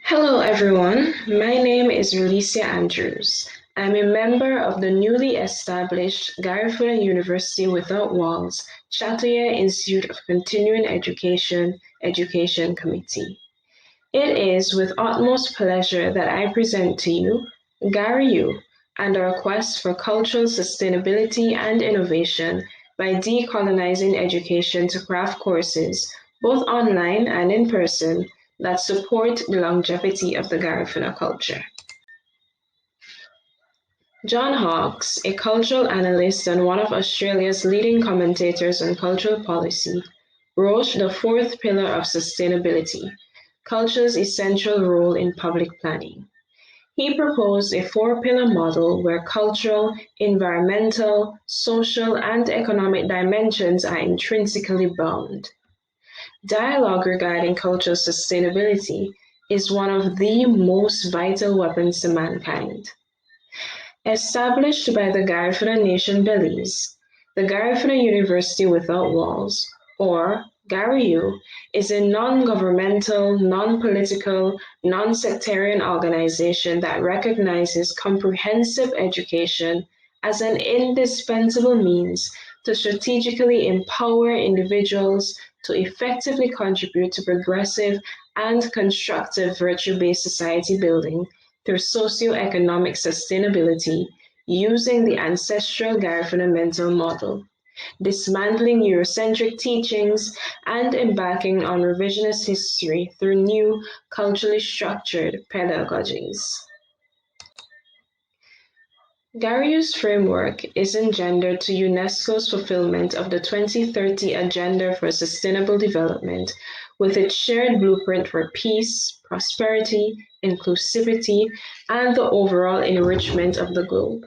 Hello everyone, my name is Relicia Andrews. I'm a member of the newly established Garifuna University Without Walls, Chatuye Institute of Continuing Education Committee. It is with utmost pleasure that I present to you GariU and our quest for cultural sustainability and innovation by decolonizing education to craft courses, both online and in person, that support the longevity of the Garifuna culture. Jon Hawkes, a cultural analyst and one of Australia's leading commentators on cultural policy, wrote the fourth pillar of sustainability, culture's essential role in public planning. He proposed a four-pillar model where cultural, environmental, social, and economic dimensions are intrinsically bound. Dialogue regarding cultural sustainability is one of the most vital weapons to mankind. Established by the Garifuna Nation Belize, the Garifuna University Without Walls, or GariU, is a non-governmental, non-political, non-sectarian organization that recognizes comprehensive education as an indispensable means to strategically empower individuals to effectively contribute to progressive and constructive virtue-based society building through socio-economic sustainability using the Ancestral Garifuna Mental Model, dismantling Eurocentric teachings, and embarking on revisionist history through new, culturally structured pedagogies. GariU's framework is engendered to UNESCO's fulfillment of the 2030 Agenda for Sustainable Development with its shared blueprint for peace, prosperity, inclusivity, and the overall enrichment of the globe.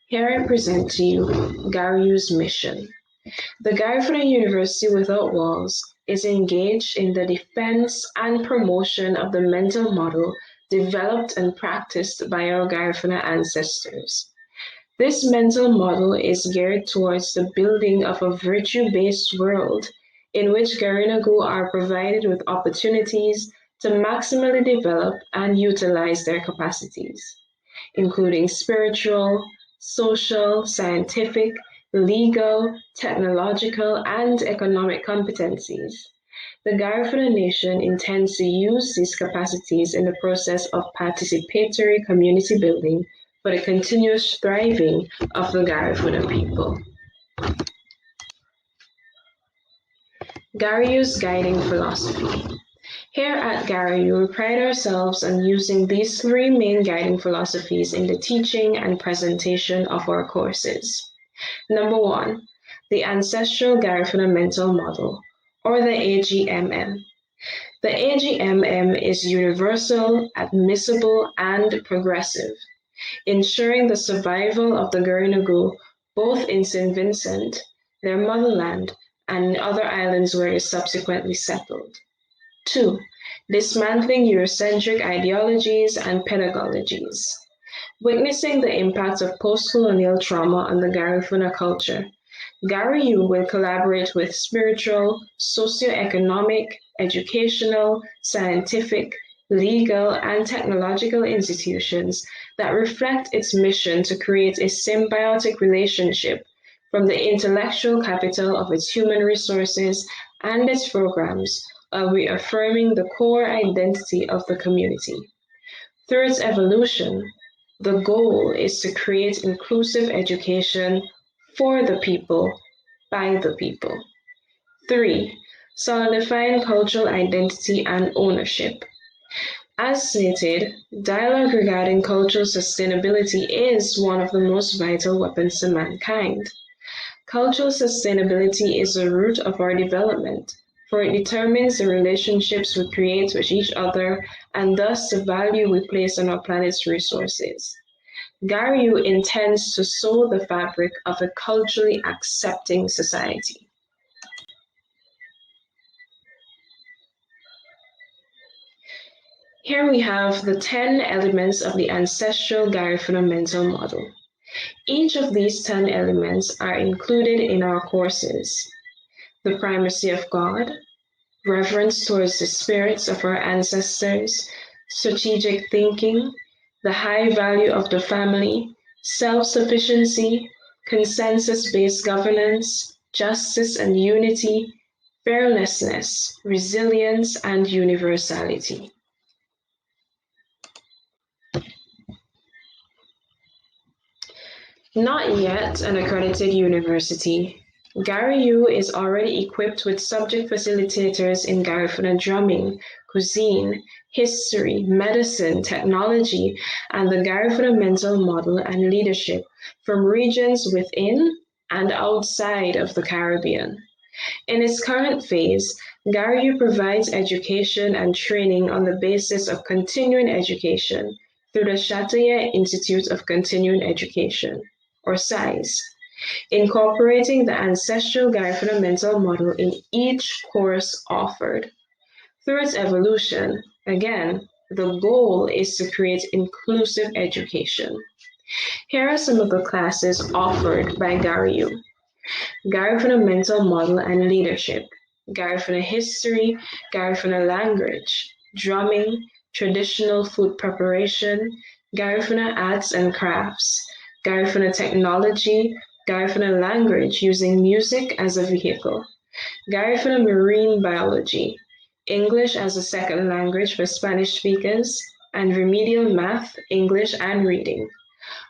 Here I present to you GariU's mission. The Garifuna University Without Walls is engaged in the defense and promotion of the mental model developed and practiced by our Garifuna ancestors. This mental model is geared towards the building of a virtue-based world in which GariUWW are provided with opportunities to maximally develop and utilize their capacities, including spiritual, social, scientific, legal, technological, and economic competencies. The Garifuna Nation intends to use these capacities in the process of participatory community building for the continuous thriving of the Garifuna people. GariU's guiding philosophy. Here at GariU, we pride ourselves on using these three main guiding philosophies in the teaching and presentation of our courses. Number one, the Ancestral Garifuna Mental Model, or the AGMM. The AGMM is universal, admissible, and progressive, ensuring the survival of the GariUWW both in St. Vincent, their motherland, and in other islands where it subsequently settled. 2. Dismantling Eurocentric ideologies and pedagogies. Witnessing the impact of postcolonial trauma on the Garifuna culture, GariU will collaborate with spiritual, socio-economic, educational, scientific, legal, and technological institutions that reflect its mission to create a symbiotic relationship from the intellectual capital of its human resources and its programs, while reaffirming the core identity of the community. Through its evolution, the goal is to create inclusive education for the people, by the people. 3. Solidifying cultural identity and ownership. As stated, dialogue regarding cultural sustainability is one of the most vital weapons to mankind. Cultural sustainability is the root of our development, for it determines the relationships we create with each other and thus the value we place on our planet's resources. GariU intends to sew the fabric of a culturally accepting society. Here we have the 10 elements of the Ancestral Garifuna Mental Model. Each of these 10 elements are included in our courses. The primacy of God, reverence towards the spirits of our ancestors, strategic thinking, the high value of the family, self-sufficiency, consensus-based governance, justice and unity, fearlessness, resilience, and universality. Not yet an accredited university, GariU is already equipped with subject facilitators in Garifuna Drumming, Cuisine, History, Medicine, Technology, and the Garifuna Mental Model and Leadership from regions within and outside of the Caribbean. In its current phase, GariU provides education and training on the basis of continuing education through the Chatuye Institute of Continuing Education, or CICE, incorporating the Ancestral Garifuna Mental Model in each course offered. Through its evolution, again, the goal is to create inclusive education. Here are some of the classes offered by GariU. Garifuna Mental Model and Leadership, Garifuna History, Garifuna Language, Drumming, Traditional Food Preparation, Garifuna Arts and Crafts, Garifuna Technology, Garifuna Language using music as a vehicle, Garifuna Marine Biology, English as a second language for Spanish speakers, and Remedial Math, English, and Reading.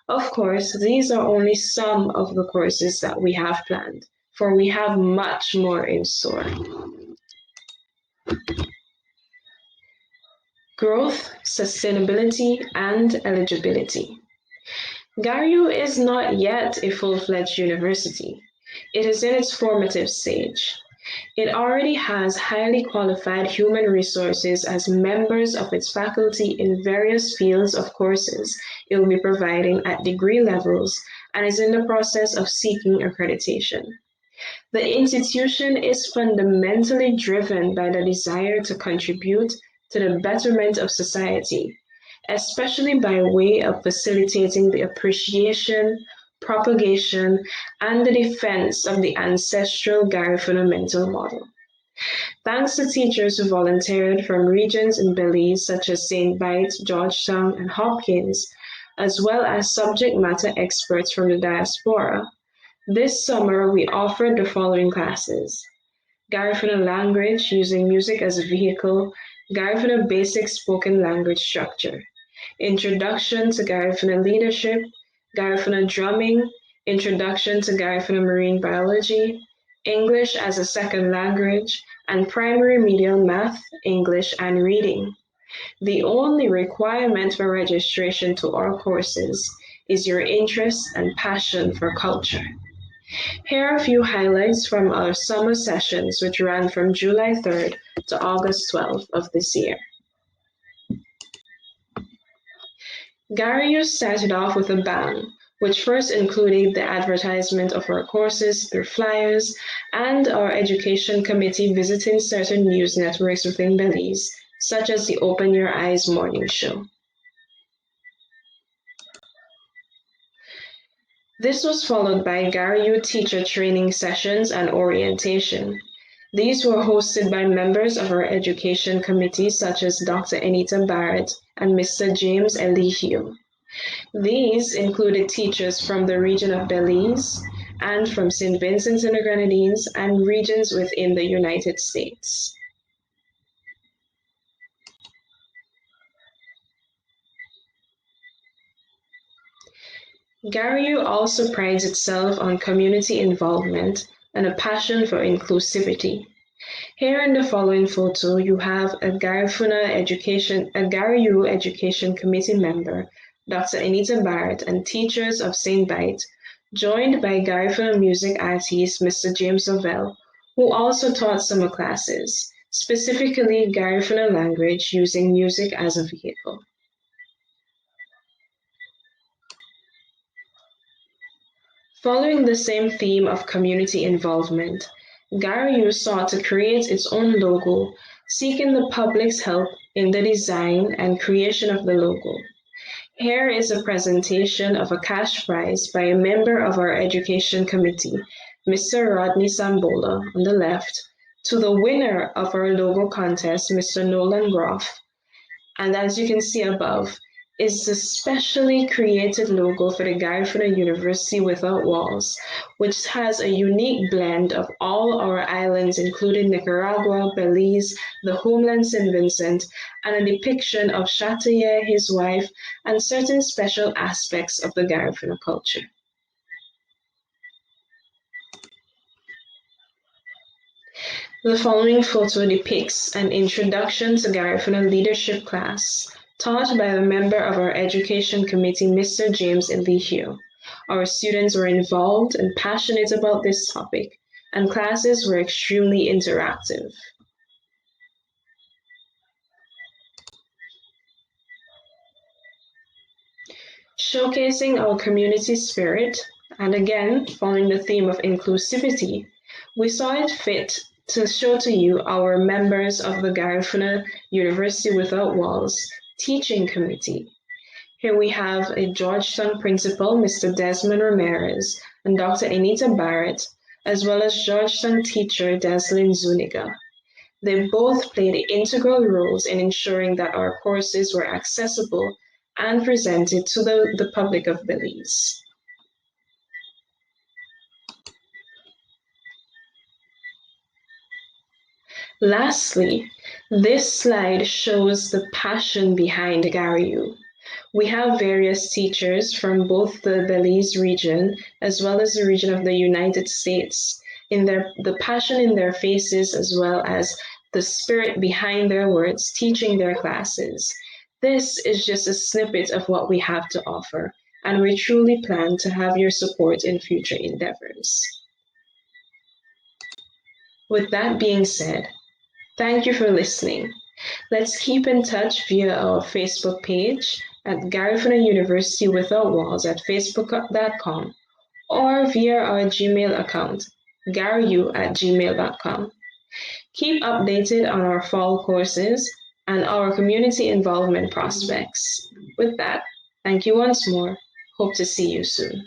Of course, these are only some of the courses that we have planned, for we have much more in store. Growth, sustainability, and eligibility. GariU is not yet a full-fledged university. It is in its formative stage. It already has highly qualified human resources as members of its faculty in various fields of courses it will be providing at degree levels and is in the process of seeking accreditation. The institution is fundamentally driven by the desire to contribute to the betterment of society, especially by way of facilitating the appreciation, propagation, and the defense of the Ancestral Garifuna Mental Model. Thanks to teachers who volunteered from regions in Belize such as St. Vites, Georgetown, and Hopkins, as well as subject matter experts from the diaspora, this summer we offered the following classes: Garifuna Language using music as a vehicle, Garifuna Basic Spoken Language Structure, Introduction to Garifuna Leadership, Garifuna Drumming, Introduction to Garifuna Marine Biology, English as a Second Language, and Primary Medial Math, English, and Reading. The only requirement for registration to our courses is your interest and passion for culture. Here are a few highlights from our summer sessions, which ran from July 3rd to August 12th of this year. GariU started off with a bang, which first included the advertisement of our courses through flyers and our education committee visiting certain news networks within Belize, such as the Open Your Eyes morning show. This was followed by GariU teacher training sessions and orientation. These were hosted by members of our education committee such as Dr. Anita Barrett and Mr. James Eligio. These included teachers from the region of Belize and from St. Vincent and the Grenadines and regions within the United States. GariU also prides itself on community involvement and a passion for inclusivity. Here in the following photo, you have a GariU Education Committee member, Dr. Anita Barrett, and teachers of St. Vites, joined by Garifuna music artist Mr. James Ovell, who also taught summer classes, specifically Garifuna language using music as a vehicle. Following the same theme of community involvement, GariU sought to create its own logo, seeking the public's help in the design and creation of the logo. Here is a presentation of a cash prize by a member of our education committee, Mr. Rodney Sambola, on the left, to the winner of our logo contest, Mr. Nolan Groff, And as you can see above, is the specially created logo for the Garifuna University Without Walls, which has a unique blend of all our islands, including Nicaragua, Belize, the homeland St. Vincent, and a depiction of Chatuye, his wife, and certain special aspects of the Garifuna culture. The following photo depicts an introduction to Garifuna leadership class taught by a member of our education committee, Mr. James Eligio. Our students were involved and passionate about this topic, and classes were extremely interactive. Showcasing our community spirit, and again, following the theme of inclusivity, we saw it fit to show to you our members of the Garifuna University Without Walls teaching committee. Here we have a Georgetown principal, Mr. Desmond Ramirez, and Dr. Anita Barrett, as well as Georgetown teacher, Deslyn Zuniga. They both played integral roles in ensuring that our courses were accessible and presented to the public of Belize. Lastly, this slide shows the passion behind GariU. We have various teachers from both the Belize region as well as the region of the United States, the passion in their faces as well as the spirit behind their words, teaching their classes. This is just a snippet of what we have to offer, and we truly plan to have your support in future endeavors. With that being said, thank you for listening. Let's keep in touch via our Facebook page at Garifuna University Without Walls at facebook.com or via our Gmail account, GariU@gmail.com. Keep updated on our fall courses and our community involvement prospects. With that, thank you once more. Hope to see you soon.